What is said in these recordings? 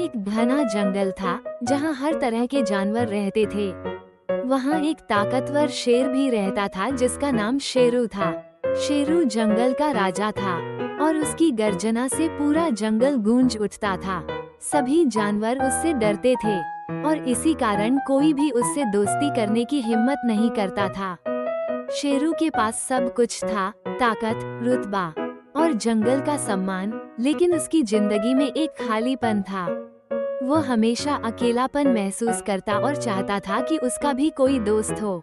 एक घना जंगल था जहाँ हर तरह के जानवर रहते थे। वहाँ एक ताकतवर शेर भी रहता था जिसका नाम शेरू था। शेरू जंगल का राजा था और उसकी गर्जना से पूरा जंगल गूंज उठता था। सभी जानवर उससे डरते थे और इसी कारण कोई भी उससे दोस्ती करने की हिम्मत नहीं करता था। शेरू के पास सब कुछ था, ताकत, रुतबा और जंगल का सम्मान, लेकिन उसकी जिंदगी में एक खालीपन था। वो हमेशा अकेलापन महसूस करता और चाहता था कि उसका भी कोई दोस्त हो।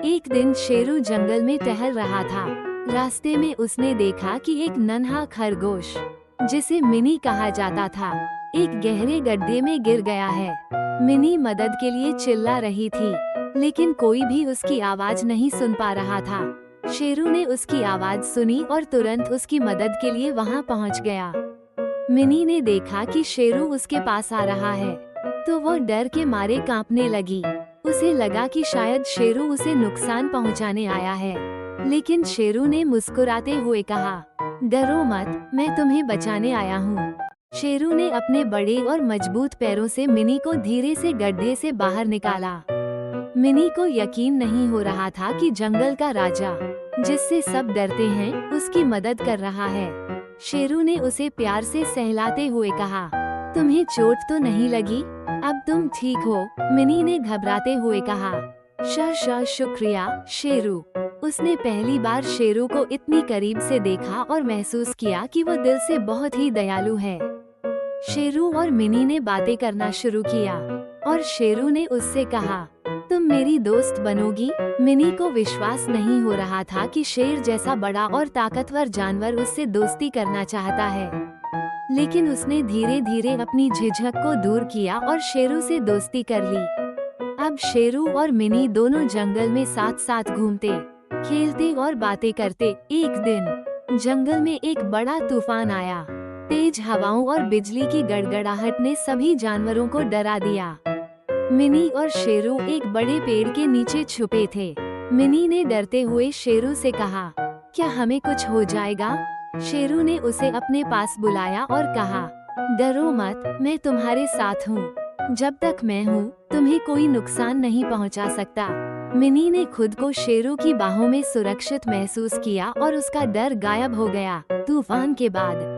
एक दिन शेरू जंगल में टहल रहा था। रास्ते में उसने देखा कि एक नन्हा खरगोश, जिसे मिनी कहा जाता था, एक गहरे गड्ढे में गिर गया है। मिनी मदद के लिए चिल्ला रही थी, लेकिन कोई भी उसकी आवाज नहीं सुन पा रहा था। शेरू ने उसकी आवाज सुनी और तुरंत उसकी मदद के लिए वहां पहुंच गया। मिनी ने देखा कि शेरू उसके पास आ रहा है, तो वो डर के मारे कांपने लगी। उसे लगा कि शायद शेरू उसे नुकसान पहुंचाने आया है, लेकिन शेरू ने मुस्कुराते हुए कहा, डरो मत, मैं तुम्हें बचाने आया हूँ। शेरू ने अपने बड़े और मजबूत पैरों से मिनी को धीरे से गड्ढे से बाहर निकाला। मिनी को यकीन नहीं हो रहा था कि जंगल का राजा, जिससे सब डरते हैं, उसकी मदद कर रहा है। शेरू ने उसे प्यार से सहलाते हुए कहा, तुम्हें चोट तो नहीं लगी? अब तुम ठीक हो? मिनी ने घबराते हुए कहा। शुक्रिया शेरू। उसने पहली बार शेरू को इतनी करीब से देखा और महसूस किया कि वो दिल से बहुत ही दयालु है। शेरू और मिनी ने बातें करना शुरू किया और शेरू ने उससे कहा, तुम मेरी दोस्त बनोगी? मिनी को विश्वास नहीं हो रहा था कि शेर जैसा बड़ा और ताकतवर जानवर उससे दोस्ती करना चाहता है, लेकिन उसने धीरे धीरे अपनी झिझक को दूर किया और शेरू से दोस्ती कर ली। अब शेरू और मिनी दोनों जंगल में साथ साथ घूमते, खेलते और बातें करते। एक दिन जंगल में एक बड़ा तूफान आया। तेज हवाओं और बिजली की गड़गड़ाहट ने सभी जानवरों को डरा दिया। मिनी और शेरू एक बड़े पेड़ के नीचे छुपे थे। मिनी ने डरते हुए शेरू से कहा, क्या हमें कुछ हो जाएगा? शेरू ने उसे अपने पास बुलाया और कहा, डरो मत, मैं तुम्हारे साथ हूँ। जब तक मैं हूँ, तुम्हें कोई नुकसान नहीं पहुँचा सकता। मिनी ने खुद को शेरू की बाहों में सुरक्षित महसूस किया और उसका डर गायब हो गया। तूफान के बाद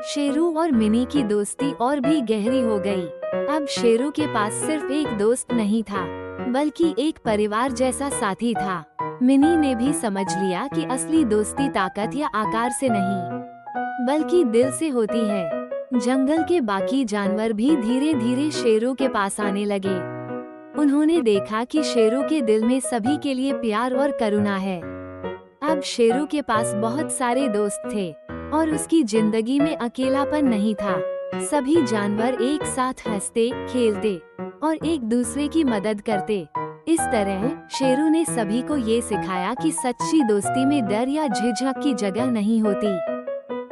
शेरू और मिनी की दोस्ती और भी गहरी हो गई। अब शेरू के पास सिर्फ एक दोस्त नहीं था, बल्कि एक परिवार जैसा साथी था। मिनी ने भी समझ लिया कि असली दोस्ती ताकत या आकार से नहीं, बल्कि दिल से होती है। जंगल के बाकी जानवर भी धीरे धीरे शेरू के पास आने लगे। उन्होंने देखा कि शेरू के दिल में सभी के लिए प्यार और करुणा है। अब शेरू के पास बहुत सारे दोस्त थे और उसकी जिंदगी में अकेलापन नहीं था। सभी जानवर एक साथ हंसते, खेलते और एक दूसरे की मदद करते। इस तरह शेरू ने सभी को ये सिखाया कि सच्ची दोस्ती में डर या झिझक की जगह नहीं होती।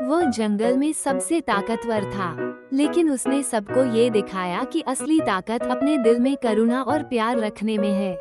वो जंगल में सबसे ताकतवर था, लेकिन उसने सबको ये दिखाया कि असली ताकत अपने दिल में करुणा और प्यार रखने में है।